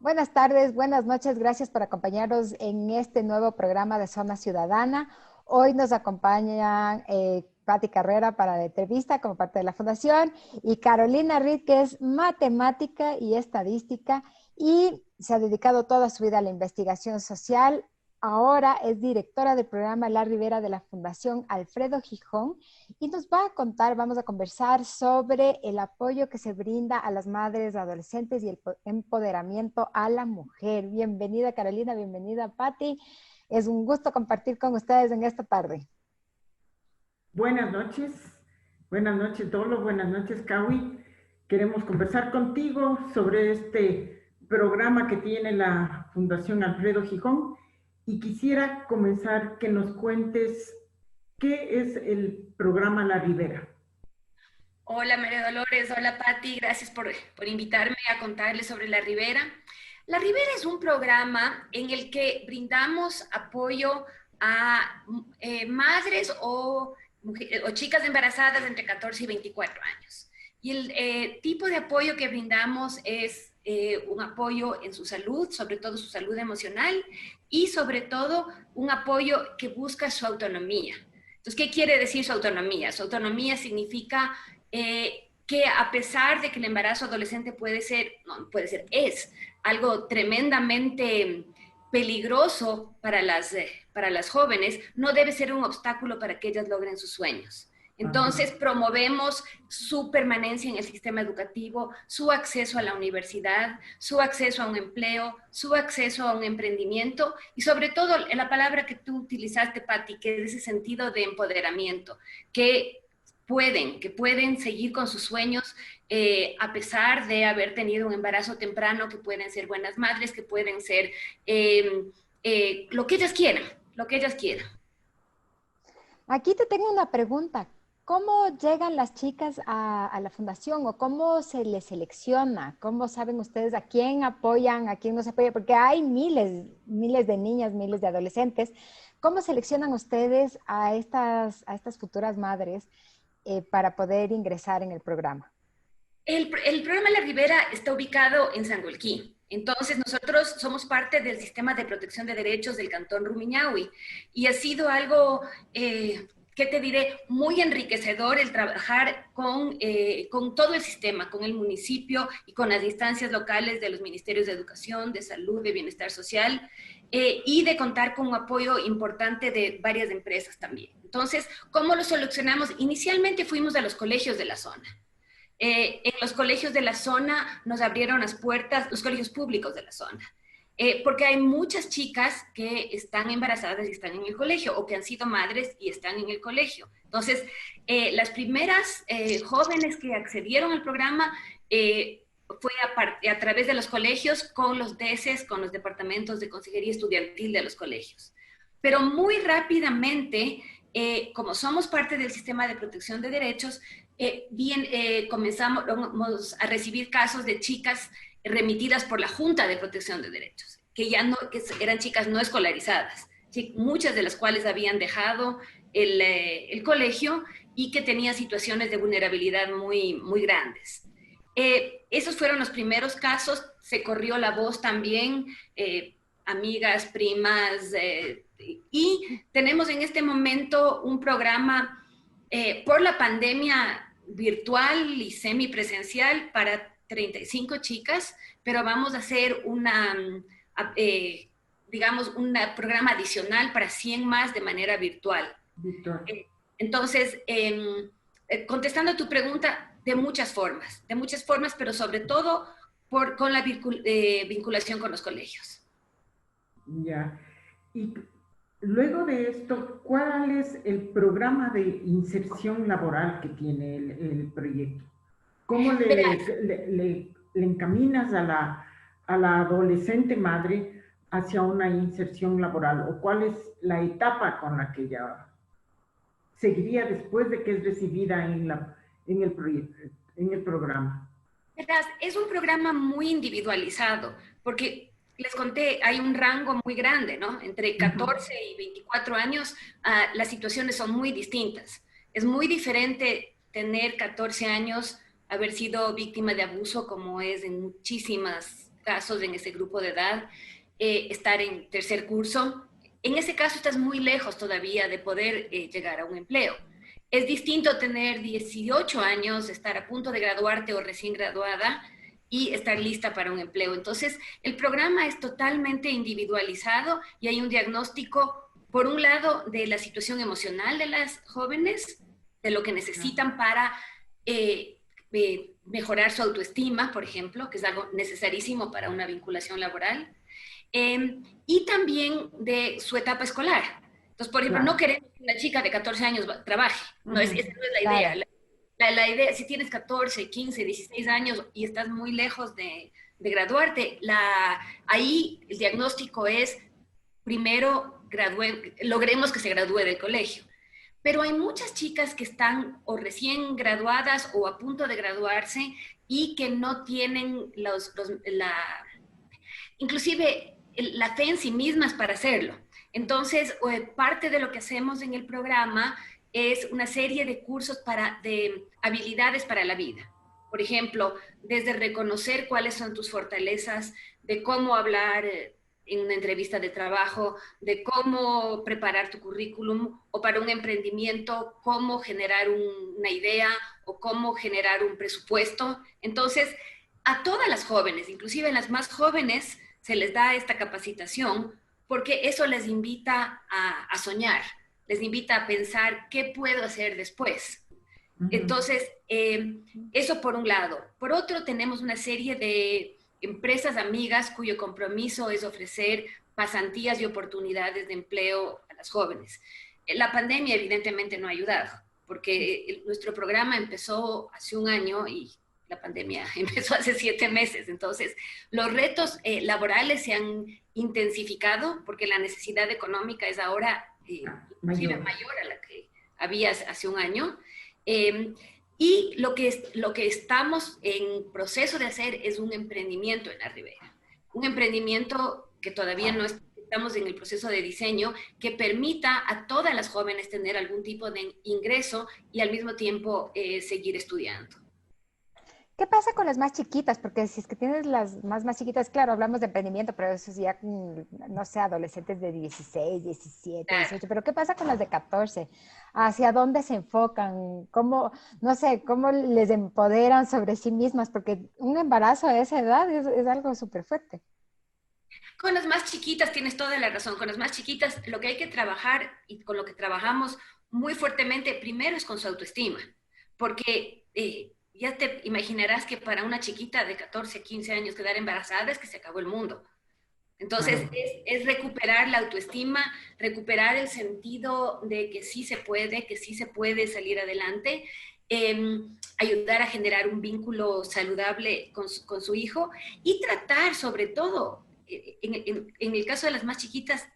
Buenas tardes, buenas noches. Gracias por acompañarnos en este nuevo programa de Zona Ciudadana. Hoy nos acompañan Patti Carrera para la entrevista como parte de la Fundación y Carolina Reed, que es matemática y estadística y se ha dedicado toda su vida a la investigación social. Ahora es directora del programa La Ribera de la Fundación Alfredo Gijón y nos va a contar, vamos a conversar sobre el apoyo que se brinda a las madres, adolescentes y el empoderamiento a la mujer. Bienvenida Carolina, bienvenida Patti. Es un gusto compartir con ustedes en esta tarde. Buenas noches Dolo, buenas noches Kawi. Queremos conversar contigo sobre este programa que tiene la Fundación Alfredo Gijón y quisiera comenzar que nos cuentes qué es el programa La Ribera. Hola María Dolores, hola Patti, gracias por invitarme a contarles sobre La Ribera. La Ribera es un programa en el que brindamos apoyo a madres o chicas embarazadas entre 14 y 24 años. Y el tipo de apoyo que brindamos es un apoyo en su salud, sobre todo su salud emocional, y sobre todo un apoyo que busca su autonomía. Entonces, ¿qué quiere decir su autonomía? Su autonomía significa que a pesar de que el embarazo adolescente es algo tremendamente peligroso para las jóvenes, no debe ser un obstáculo para que ellas logren sus sueños. Entonces, promovemos su permanencia en el sistema educativo, su acceso a la universidad, su acceso a un empleo, su acceso a un emprendimiento y sobre todo la palabra que tú utilizaste, Patti, que es ese sentido de empoderamiento, que pueden seguir con sus sueños a pesar de haber tenido un embarazo temprano, que pueden ser buenas madres, que pueden ser lo que ellas quieran, lo que ellas quieran. Aquí te tengo una pregunta. ¿Cómo llegan las chicas a la fundación o cómo se les selecciona? ¿Cómo saben ustedes a quién apoyan, a quién no se apoya? Porque hay miles de niñas, miles de adolescentes. ¿Cómo seleccionan ustedes a estas futuras madres para poder ingresar en el programa? El programa La Ribera está ubicado en Sangolquí. Entonces, nosotros somos parte del sistema de protección de derechos del Cantón Rumiñahui y ha sido algo, ¿qué te diré?, muy enriquecedor el trabajar con todo el sistema, con el municipio y con las instancias locales de los ministerios de Educación, de Salud, de Bienestar Social y de contar con un apoyo importante de varias empresas también. Entonces, ¿cómo lo solucionamos? Inicialmente fuimos a los colegios de la zona. En los colegios de la zona nos abrieron las puertas, los colegios públicos de la zona, porque hay muchas chicas que están embarazadas y están en el colegio, o que han sido madres y están en el colegio. Entonces, las primeras jóvenes que accedieron al programa fue a través de los colegios con los DECES, con los departamentos de consejería estudiantil de los colegios. Pero muy rápidamente, como somos parte del sistema de protección de derechos, comenzamos a recibir casos de chicas remitidas por la Junta de Protección de Derechos, que eran chicas no escolarizadas, muchas de las cuales habían dejado el colegio y que tenían situaciones de vulnerabilidad muy grandes. Esos fueron los primeros casos, se corrió la voz también, amigas, primas, y tenemos en este momento un programa por la pandemia virtual y semipresencial para 35 chicas, pero vamos a hacer digamos, un programa adicional para 100 más de manera virtual. Entonces, contestando a tu pregunta, de muchas formas, pero sobre todo con la vinculación con los colegios. Ya. Y luego de esto, ¿cuál es el programa de inserción laboral que tiene el proyecto? ¿Cómo le encaminas a la adolescente madre hacia una inserción laboral? ¿O cuál es la etapa con la que ella seguiría después de que es recibida en el proyecto, en el programa? Verás, es un programa muy individualizado, porque les conté, hay un rango muy grande, ¿no? Entre 14 y 24 años, las situaciones son muy distintas. Es muy diferente tener 14 años, haber sido víctima de abuso, como es en muchísimas casos en ese grupo de edad, estar en tercer curso. En ese caso estás muy lejos todavía de poder llegar a un empleo. Es distinto tener 18 años, estar a punto de graduarte o recién graduada y estar lista para un empleo. Entonces, el programa es totalmente individualizado y hay un diagnóstico, por un lado, de la situación emocional de las jóvenes, de lo que necesitan para mejorar su autoestima, por ejemplo, que es algo necesarísimo para una vinculación laboral, y también de su etapa escolar. Entonces, por ejemplo, no queremos que una chica de 14 años trabaje, no es, esa no es la idea. La idea, si tienes 14, 15, 16 años y estás muy lejos de graduarte, ahí el diagnóstico es, primero, logremos que se gradúe del colegio. Pero hay muchas chicas que están o recién graduadas o a punto de graduarse y que no tienen inclusive la fe en sí mismas para hacerlo. Entonces, parte de lo que hacemos en el programa es una serie de cursos de habilidades para la vida. Por ejemplo, desde reconocer cuáles son tus fortalezas, de cómo hablar en una entrevista de trabajo, de cómo preparar tu currículum, o para un emprendimiento, cómo generar una idea o cómo generar un presupuesto. Entonces, a todas las jóvenes, inclusive a las más jóvenes, se les da esta capacitación porque eso les invita a soñar, les invita a pensar qué puedo hacer después. Entonces, eso por un lado. Por otro, tenemos una serie de empresas amigas cuyo compromiso es ofrecer pasantías y oportunidades de empleo a las jóvenes. La pandemia evidentemente no ha ayudado, porque nuestro programa empezó hace un año y la pandemia empezó hace 7 meses. Entonces, los retos laborales se han intensificado porque la necesidad económica es ahora mayor a la que había hace un año. Y lo que estamos en proceso de hacer es un emprendimiento en la Ribera. Un emprendimiento que todavía no estamos en el proceso de diseño, que permita a todas las jóvenes tener algún tipo de ingreso y al mismo tiempo seguir estudiando. ¿Qué pasa con las más chiquitas? Porque si es que tienes las más chiquitas, claro, hablamos de emprendimiento, pero eso es ya, no sé, adolescentes de 16, 17, 18, pero ¿qué pasa con las de 14? ¿Hacia dónde se enfocan? ¿Cómo, no sé, cómo les empoderan sobre sí mismas? Porque un embarazo a esa edad es algo súper fuerte. Con las más chiquitas tienes toda la razón. Con las más chiquitas lo que hay que trabajar y con lo que trabajamos muy fuertemente primero es con su autoestima, porque ya te imaginarás que para una chiquita de 14, 15 años quedar embarazada es que se acabó el mundo. Entonces, es recuperar la autoestima, recuperar el sentido de que sí se puede salir adelante, ayudar a generar un vínculo saludable con su hijo y tratar sobre todo, en el caso de las más chiquitas,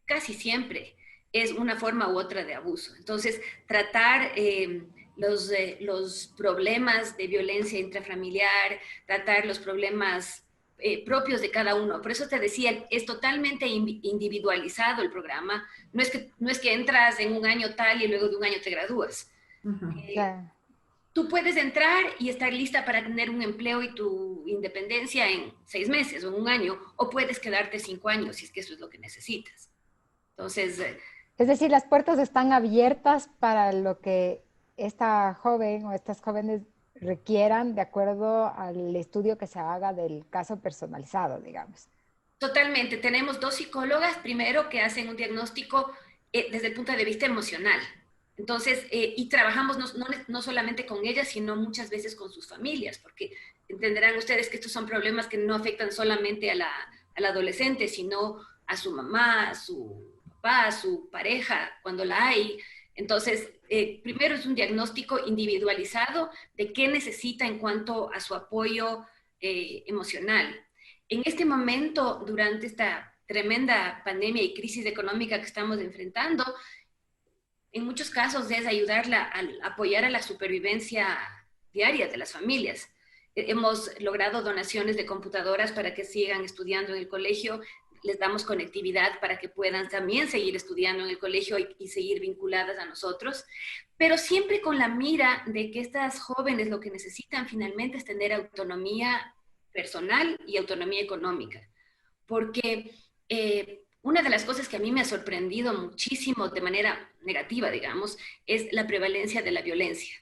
casi siempre es una forma u otra de abuso. Entonces, tratar los problemas de violencia intrafamiliar, tratar los problemas propios de cada uno. Por eso te decía, es totalmente individualizado el programa. No es que entras en un año tal y luego de un año te gradúas. Tú puedes entrar y estar lista para tener un empleo y tu independencia en 6 meses o en un año, o puedes quedarte 5 años si es que eso es lo que necesitas. Entonces... es decir, las puertas están abiertas para lo que esta joven o estas jóvenes requieran de acuerdo al estudio que se haga del caso personalizado, digamos. Totalmente. Tenemos 2 psicólogas, primero, que hacen un diagnóstico desde el punto de vista emocional. Entonces, y trabajamos no solamente con ellas, sino muchas veces con sus familias, porque entenderán ustedes que estos son problemas que no afectan solamente al adolescente, sino a su mamá, a su papá, a su pareja, cuando la hay. Entonces, primero es un diagnóstico individualizado de qué necesita en cuanto a su apoyo emocional. En este momento, durante esta tremenda pandemia y crisis económica que estamos enfrentando, en muchos casos es ayudarla a apoyar a la supervivencia diaria de las familias. Hemos logrado donaciones de computadoras para que sigan estudiando en el colegio, les damos conectividad para que puedan también seguir estudiando en el colegio y seguir vinculadas a nosotros, pero siempre con la mira de que estas jóvenes lo que necesitan finalmente es tener autonomía personal y autonomía económica. Porque una de las cosas que a mí me ha sorprendido muchísimo de manera negativa, digamos, es la prevalencia de la violencia.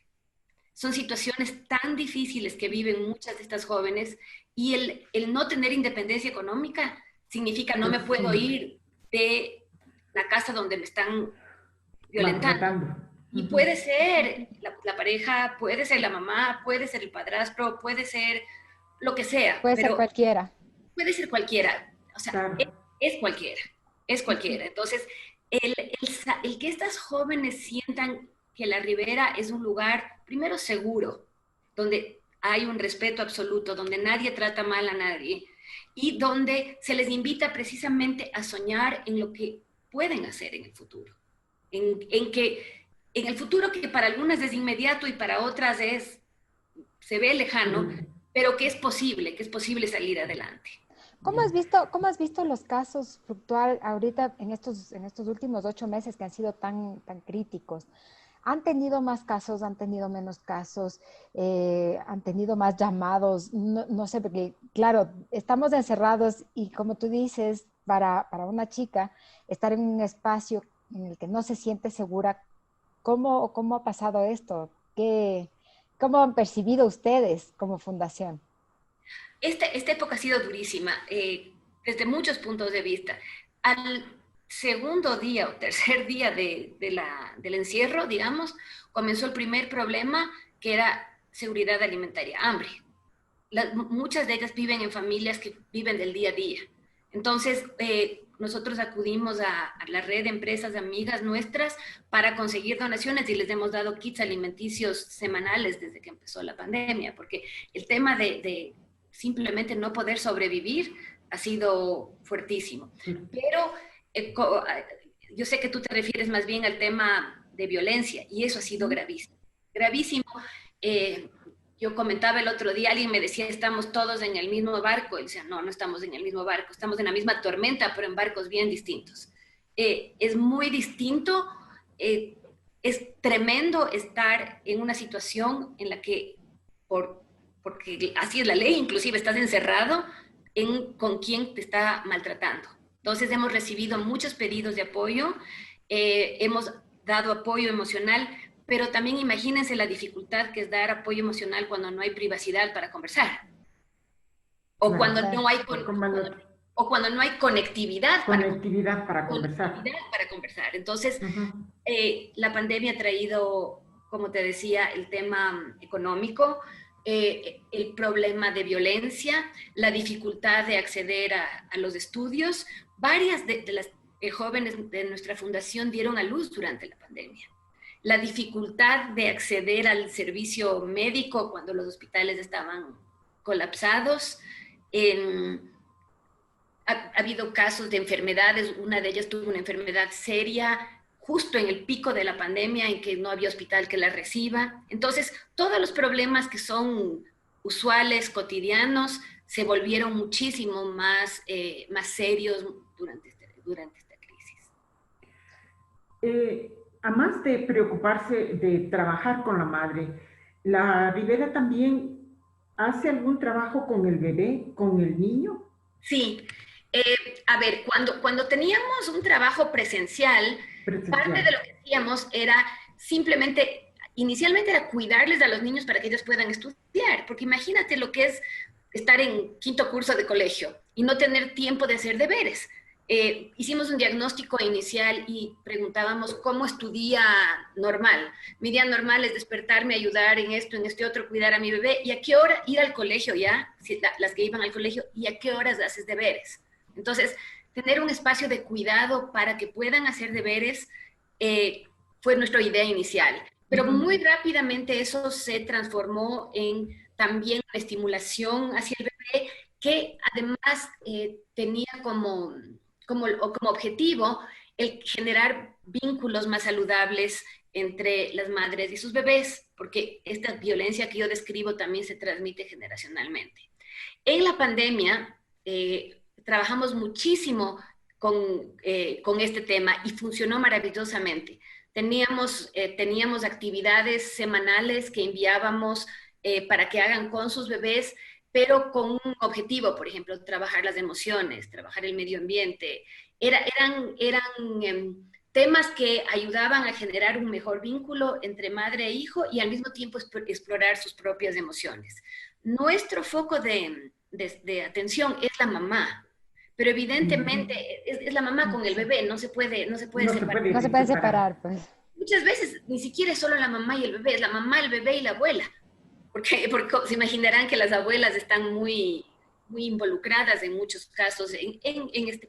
Son situaciones tan difíciles que viven muchas de estas jóvenes y el no tener independencia económica significa no me puedo ir de la casa donde me están violentando. Y puede ser la pareja, puede ser la mamá, puede ser el padrastro, puede ser lo que sea. Puede ser cualquiera. Puede ser cualquiera. O sea, claro. es cualquiera. Es cualquiera. Entonces, el que estas jóvenes sientan que la Ribera es un lugar, primero, seguro, donde hay un respeto absoluto, donde nadie trata mal a nadie y donde se les invita precisamente a soñar en lo que pueden hacer en el futuro. En el futuro que para algunas es inmediato y para otras se ve lejano, pero que es posible salir adelante. ¿Cómo has visto los casos fluctuar ahorita en estos últimos 8 meses que han sido tan críticos? ¿Han tenido más casos, han tenido menos casos, han tenido más llamados? No sé, porque claro, estamos encerrados y como tú dices, para una chica, estar en un espacio en el que no se siente segura, ¿cómo ha pasado esto? ¿Cómo han percibido ustedes como fundación? Esta época ha sido durísima, desde muchos puntos de vista. Al segundo día o tercer día del encierro, digamos, comenzó el primer problema, que era seguridad alimentaria, hambre. Muchas de ellas viven en familias que viven del día a día. Entonces, nosotros acudimos a la red de empresas amigas nuestras para conseguir donaciones y les hemos dado kits alimenticios semanales desde que empezó la pandemia, porque el tema de simplemente no poder sobrevivir ha sido fuertísimo. Pero yo sé que tú te refieres más bien al tema de violencia y eso ha sido gravísimo. Gravísimo. Yo comentaba el otro día, alguien me decía, estamos todos en el mismo barco. Y decía, no estamos en el mismo barco, estamos en la misma tormenta, pero en barcos bien distintos. Es muy distinto, es tremendo estar en una situación en la que, porque así es la ley, inclusive estás encerrado con quien te está maltratando. Entonces hemos recibido muchos pedidos de apoyo, hemos dado apoyo emocional, pero también imagínense la dificultad que es dar apoyo emocional cuando no hay privacidad para conversar. O cuando no hay conectividad para conversar. Entonces, la pandemia ha traído, como te decía, el tema económico, el problema de violencia, la dificultad de acceder a los estudios. Varias de las jóvenes de nuestra fundación dieron a luz durante la pandemia. La dificultad de acceder al servicio médico cuando los hospitales estaban colapsados. Ha habido casos de enfermedades, una de ellas tuvo una enfermedad seria justo en el pico de la pandemia en que no había hospital que la reciba. Entonces, todos los problemas que son usuales, cotidianos, se volvieron muchísimo más serios durante esta crisis. Además de preocuparse de trabajar con la madre, ¿la Ribera también hace algún trabajo con el bebé, con el niño? Sí. A ver, cuando teníamos un trabajo presencial, parte de lo que hacíamos era simplemente, inicialmente era cuidarles a los niños para que ellos puedan estudiar, porque imagínate lo que es estar en 5º curso de colegio y no tener tiempo de hacer deberes. Hicimos un diagnóstico inicial y preguntábamos cómo es tu día normal. Mi día normal es despertarme, ayudar en esto, en este otro, cuidar a mi bebé, y a qué hora ir al colegio ya, las que iban al colegio, y a qué horas haces deberes. Entonces, tener un espacio de cuidado para que puedan hacer deberes fue nuestra idea inicial. Pero muy rápidamente eso se transformó en también la estimulación hacia el bebé, que además tenía como objetivo el generar vínculos más saludables entre las madres y sus bebés, porque esta violencia que yo describo también se transmite generacionalmente. En la pandemia trabajamos muchísimo con este tema y funcionó maravillosamente. Teníamos actividades semanales que enviábamos para que hagan con sus bebés, pero con un objetivo, por ejemplo, trabajar las emociones, trabajar el medio ambiente. Eran temas que ayudaban a generar un mejor vínculo entre madre e hijo y al mismo tiempo explorar sus propias emociones. Nuestro foco de atención es la mamá, pero evidentemente es la mamá con el bebé, no se puede separar. No se pueden separar, pues. Muchas veces ni siquiera es solo la mamá y el bebé, es la mamá, el bebé y la abuela. Porque se imaginarán que las abuelas están muy involucradas en muchos casos en esta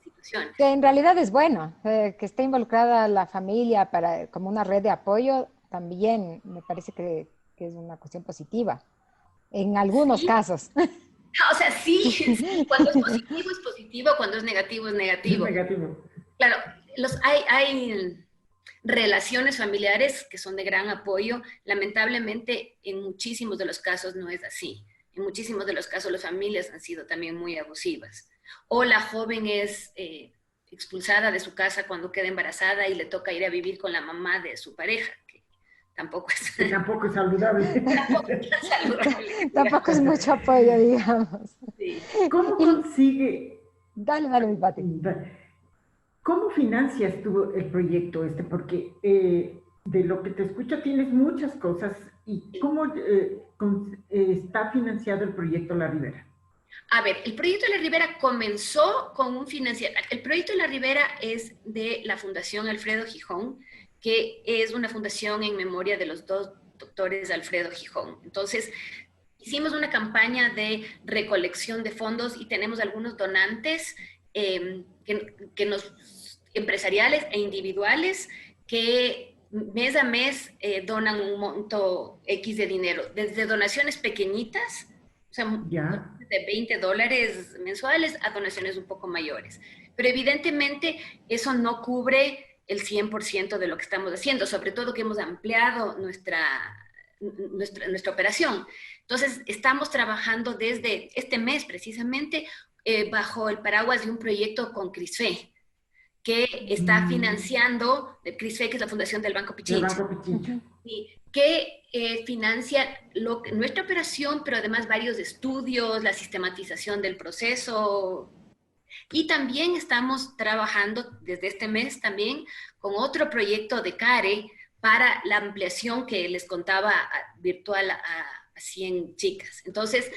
situación. Que en realidad es bueno, que esté involucrada la familia como una red de apoyo, también me parece que es una cuestión positiva, en algunos casos. O sea, sí, cuando es positivo, cuando es negativo, es negativo. Es negativo. Claro, hay relaciones familiares que son de gran apoyo. Lamentablemente, en muchísimos de los casos no es así. En muchísimos de los casos las familias han sido también muy abusivas. O la joven es expulsada de su casa cuando queda embarazada y le toca ir a vivir con la mamá de su pareja, que tampoco es... Que tampoco es saludable. Tampoco es saludable. Tampoco es mucho apoyo, digamos. Sí. ¿Cómo consigue? Dale, mi Pati. ¿Cómo financias tú el proyecto este? Porque de lo que te escucho tienes muchas cosas. ¿Y cómo está financiado el proyecto La Ribera? A ver, el proyecto de La Ribera comenzó con un financiamiento. El proyecto de La Ribera es de la Fundación Alfredo Gijón, que es una fundación en memoria de los dos doctores Alfredo Gijón. Entonces, hicimos una campaña de recolección de fondos y tenemos algunos donantes empresariales e individuales que mes a mes donan un monto X de dinero, desde donaciones pequeñitas, o sea, de $20 mensuales a donaciones un poco mayores. Pero evidentemente eso no cubre el 100% de lo que estamos haciendo, sobre todo que hemos ampliado nuestra operación. Entonces, estamos trabajando desde este mes precisamente bajo el paraguas de un proyecto con CRISFE, que está financiando, CRISFE, que es la fundación del Banco Pichincha, que financia nuestra operación, pero además varios estudios, la sistematización del proceso. Y también estamos trabajando desde este mes también con otro proyecto de CARE para la ampliación que les contaba virtual a 100 chicas. Entonces,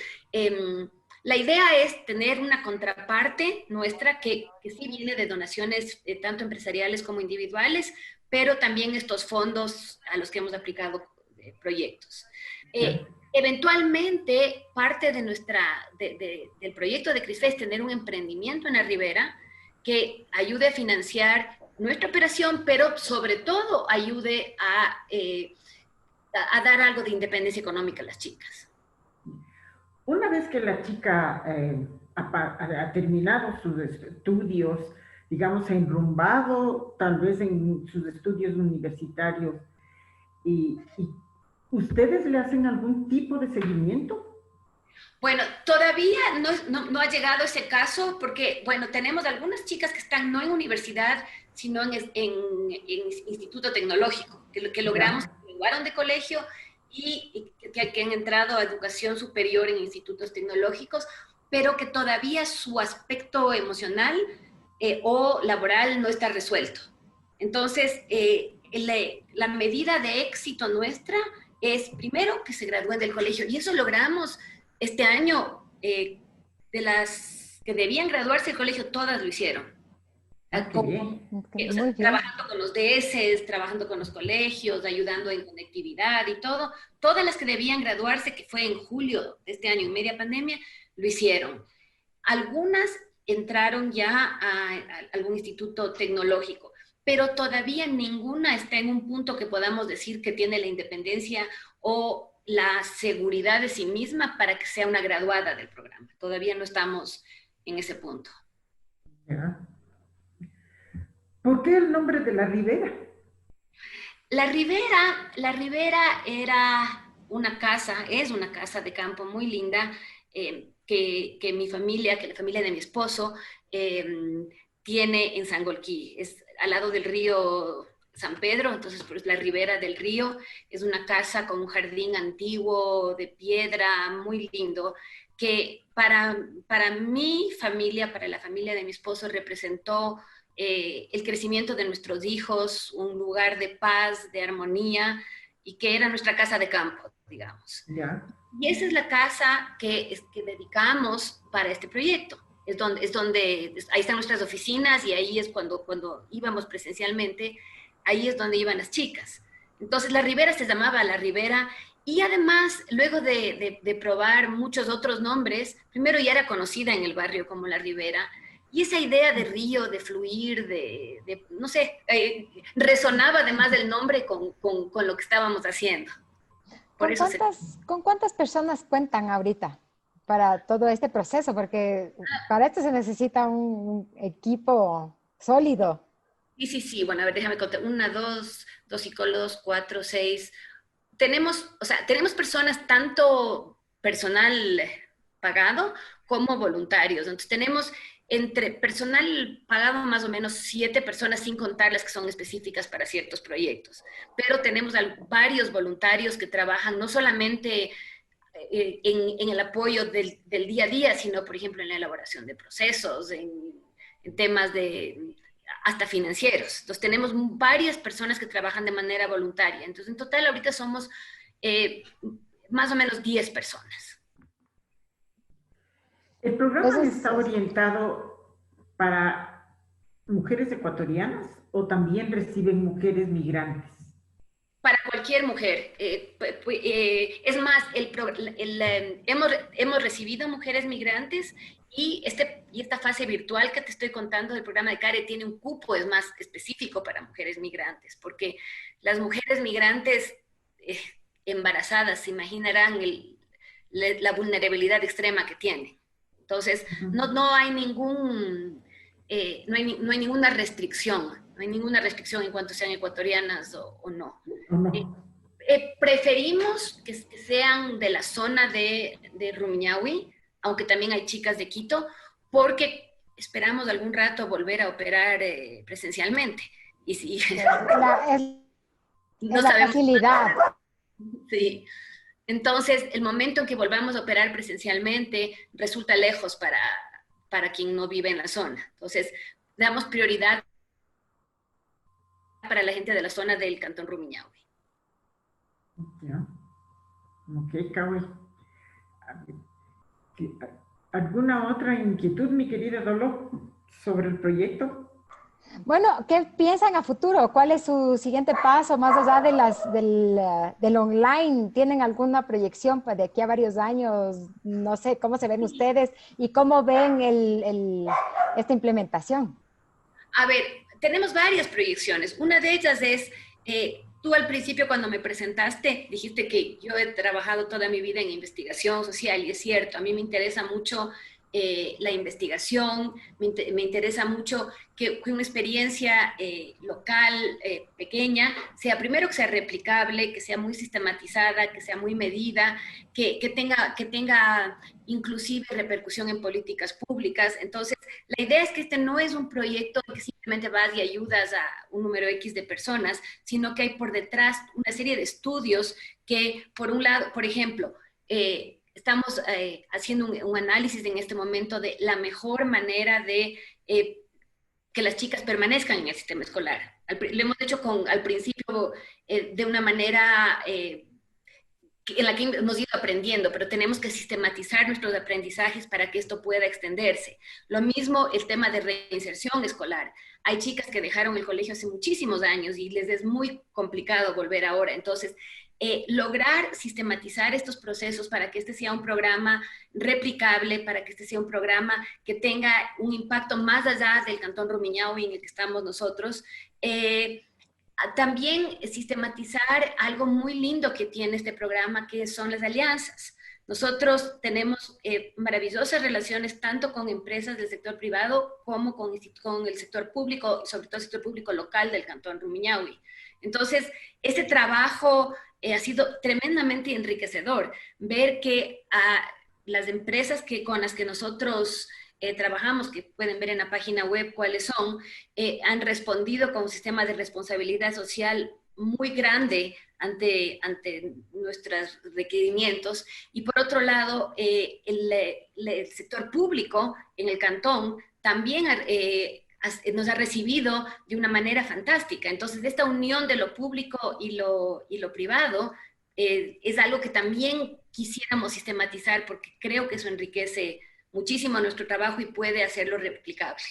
la idea es tener una contraparte nuestra que sí viene de donaciones tanto empresariales como individuales, pero también estos fondos a los que hemos aplicado proyectos. Eventualmente, parte de del proyecto de CRISFE es tener un emprendimiento en la Ribera que ayude a financiar nuestra operación, pero sobre todo ayude a dar algo de independencia económica a las chicas. Una vez que la chica ha terminado sus estudios, digamos, ha enrumbado tal vez en sus estudios universitarios, y ¿ustedes le hacen algún tipo de seguimiento? Bueno, todavía no ha llegado ese caso porque, bueno, tenemos algunas chicas que están no en universidad, sino en instituto tecnológico, que logramos, que llegaron de colegio y que han entrado a educación superior en institutos tecnológicos, pero que todavía su aspecto emocional o laboral no está resuelto. Entonces, la medida de éxito nuestra es, primero, que se gradúen del colegio, y eso logramos este año. De las que debían graduarse del colegio, todas lo hicieron. Trabajando con los DS, trabajando con los colegios, ayudando en conectividad y todo. Todas las que debían graduarse, que fue en julio de este año, en media pandemia, lo hicieron. Algunas entraron ya a algún instituto tecnológico, pero todavía ninguna está en un punto que podamos decir que tiene la independencia o la seguridad de sí misma para que sea una graduada del programa. Todavía no estamos en ese punto. ¿Por qué el nombre de La Ribera? La Ribera era una casa, es una casa de campo muy linda que mi familia, que la familia de mi esposo tiene en Sangolquí. Es al lado del río San Pedro, entonces pues la ribera del río. Es una casa con un jardín antiguo de piedra, muy lindo, que para mi familia, para la familia de mi esposo, representó el crecimiento de nuestros hijos, un lugar de paz, de armonía, y que era nuestra casa de campo, digamos. Ya. Y esa es la casa que dedicamos para este proyecto. Ahí están nuestras oficinas y ahí es cuando íbamos presencialmente, ahí es donde iban las chicas. Entonces la Ribera se llamaba La Ribera y además, luego de probar muchos otros nombres, primero ya era conocida en el barrio como La Ribera, y esa idea de río, de fluir, no sé, resonaba además del nombre con lo que estábamos haciendo. ¿Con cuántas personas cuentan ahorita para todo este proceso? Porque para esto se necesita un equipo sólido. Sí. Bueno, a ver, déjame contar. Una, dos psicólogos, 4, 6. Tenemos personas, tanto personal pagado como voluntarios. Entonces tenemos entre personal pagado más o menos 7 personas, sin contar las que son específicas para ciertos proyectos. Pero tenemos varios voluntarios que trabajan no solamente en el apoyo del día a día, sino, por ejemplo, en la elaboración de procesos, en temas hasta financieros. Entonces, tenemos varias personas que trabajan de manera voluntaria. Entonces, en total, ahorita somos más o menos 10 personas. ¿El programa está orientado para mujeres ecuatorianas o también reciben mujeres migrantes? Para cualquier mujer. Es más, hemos recibido mujeres migrantes y esta fase virtual que te estoy contando del programa de CARE tiene un cupo, es más específico para mujeres migrantes, porque las mujeres migrantes embarazadas se imaginarán la vulnerabilidad extrema que tienen. Entonces, no hay ninguna restricción. No hay ninguna restricción en cuanto sean ecuatorianas o no. Preferimos que sean de la zona de Rumiñahui, aunque también hay chicas de Quito, porque esperamos algún rato volver a operar presencialmente. Y sí, no sabemos facilidad. Sí. Entonces, el momento en que volvamos a operar presencialmente resulta lejos para quien no vive en la zona. Entonces, damos prioridad para la gente de la zona del Cantón Rumiñahui. Ya. Ok, Kawi. ¿Alguna otra inquietud, mi querida Dolo, sobre el proyecto? Bueno, ¿qué piensan a futuro? ¿Cuál es su siguiente paso más allá del online? ¿Tienen alguna proyección de aquí a varios años? No sé, ¿cómo se ven ustedes y cómo ven esta implementación? A ver, tenemos varias proyecciones. Una de ellas es, tú al principio cuando me presentaste dijiste que yo he trabajado toda mi vida en investigación social y es cierto, a mí me interesa mucho la investigación, me interesa mucho que una experiencia local, pequeña, sea primero que sea replicable, que sea muy sistematizada, que sea muy medida, que tenga inclusive repercusión en políticas públicas. Entonces, la idea es que este no es un proyecto que simplemente vas y ayudas a un número X de personas, sino que hay por detrás una serie de estudios que, por un lado, por ejemplo, estamos haciendo un análisis en este momento de la mejor manera de que las chicas permanezcan en el sistema escolar. Lo hemos hecho al principio de una manera en la que hemos ido aprendiendo, pero tenemos que sistematizar nuestros aprendizajes para que esto pueda extenderse. Lo mismo el tema de reinserción escolar. Hay chicas que dejaron el colegio hace muchísimos años y les es muy complicado volver ahora. Entonces, lograr sistematizar estos procesos para que este sea un programa replicable, para que este sea un programa que tenga un impacto más allá del Cantón Rumiñahui en el que estamos nosotros. También sistematizar algo muy lindo que tiene este programa, que son las alianzas. Nosotros tenemos maravillosas relaciones tanto con empresas del sector privado como con el sector público, sobre todo el sector público local del Cantón Rumiñahui. Entonces, este trabajo ha sido tremendamente enriquecedor. Ver que las empresas con las que nosotros trabajamos, que pueden ver en la página web cuáles son, han respondido con un sistema de responsabilidad social muy grande ante nuestros requerimientos. Y por otro lado, el sector público en el cantón también nos ha recibido de una manera fantástica. Entonces, esta unión de lo público y lo privado es algo que también quisiéramos sistematizar, porque creo que eso enriquece muchísimo nuestro trabajo y puede hacerlo replicable.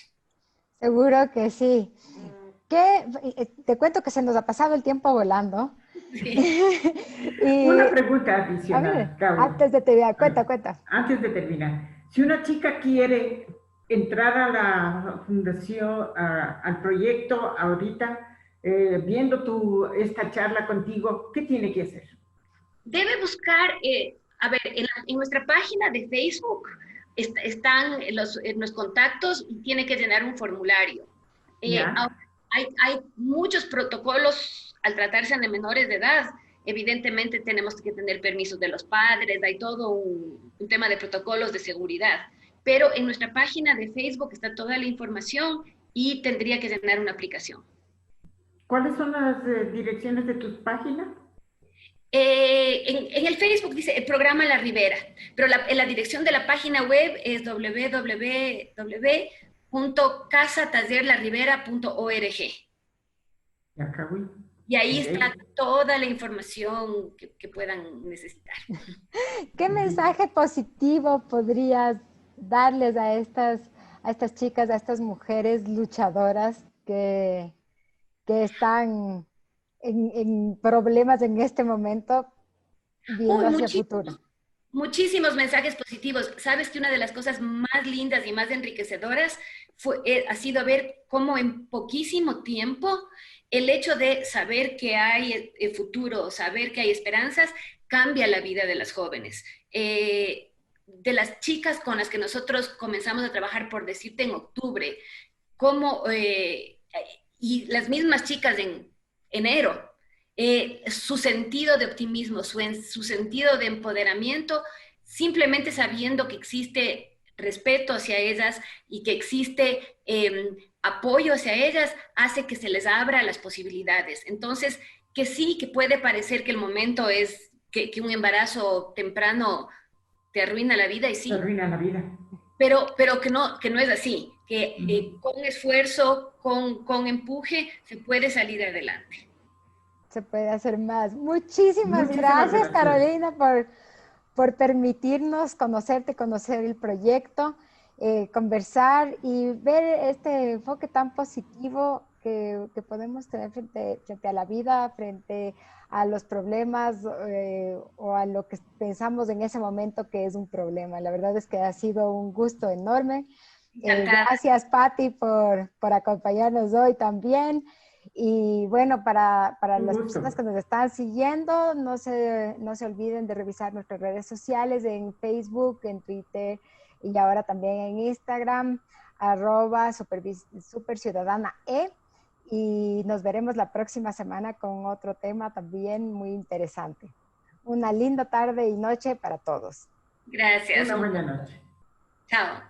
Seguro que sí. Te cuento que se nos ha pasado el tiempo volando. Sí. Una pregunta A ver, adicional, Claudia. antes de terminar, cuenta. Antes de terminar, si una chica quiere entrar a la fundación, al proyecto ahorita, viendo esta charla contigo, ¿qué tiene que hacer? Debe buscar, a ver, en nuestra página de Facebook están los contactos y tiene que llenar un formulario. Ahora, hay muchos protocolos al tratarse de menores de edad. Evidentemente tenemos que tener permisos de los padres, hay todo un tema de protocolos de seguridad. Pero en nuestra página de Facebook está toda la información y tendría que llenar una aplicación. ¿Cuáles son las direcciones de tus páginas? En el Facebook dice el programa La Ribera, pero la dirección de la página web es www.casatallerlaribera.org. Y ahí está toda la información que puedan necesitar. ¿Qué mensaje positivo podrías darles a estas chicas, a estas mujeres luchadoras que están en problemas en este momento, viendo hacia el futuro? Muchísimos mensajes positivos. Sabes que una de las cosas más lindas y más enriquecedoras ha sido ver cómo en poquísimo tiempo el hecho de saber que hay futuro, saber que hay esperanzas, cambia la vida de las jóvenes. De las chicas con las que nosotros comenzamos a trabajar, por decirte, en octubre, y las mismas chicas en enero, su sentido de optimismo, su sentido de empoderamiento, simplemente sabiendo que existe respeto hacia ellas y que existe apoyo hacia ellas, hace que se les abra las posibilidades. Entonces, que sí, que puede parecer que el momento es que un embarazo temprano te arruina la vida, y sí. Te arruina la vida. Pero que no es así, que con esfuerzo, con empuje, se puede salir adelante. Se puede hacer más. Muchísimas gracias, Carolina, por permitirnos conocerte, conocer el proyecto, conversar y ver este enfoque tan positivo que podemos tener frente a la vida, frente a los problemas o a lo que pensamos en ese momento que es un problema. La verdad es que ha sido un gusto enorme. Gracias, Patti, por acompañarnos hoy también. Y bueno, para las personas que nos están siguiendo, no se olviden de revisar nuestras redes sociales en Facebook, en Twitter y ahora también en Instagram, @superciudadanae. Y nos veremos la próxima semana con otro tema también muy interesante. Una linda tarde y noche para todos. Gracias. Una buena noche. Chao.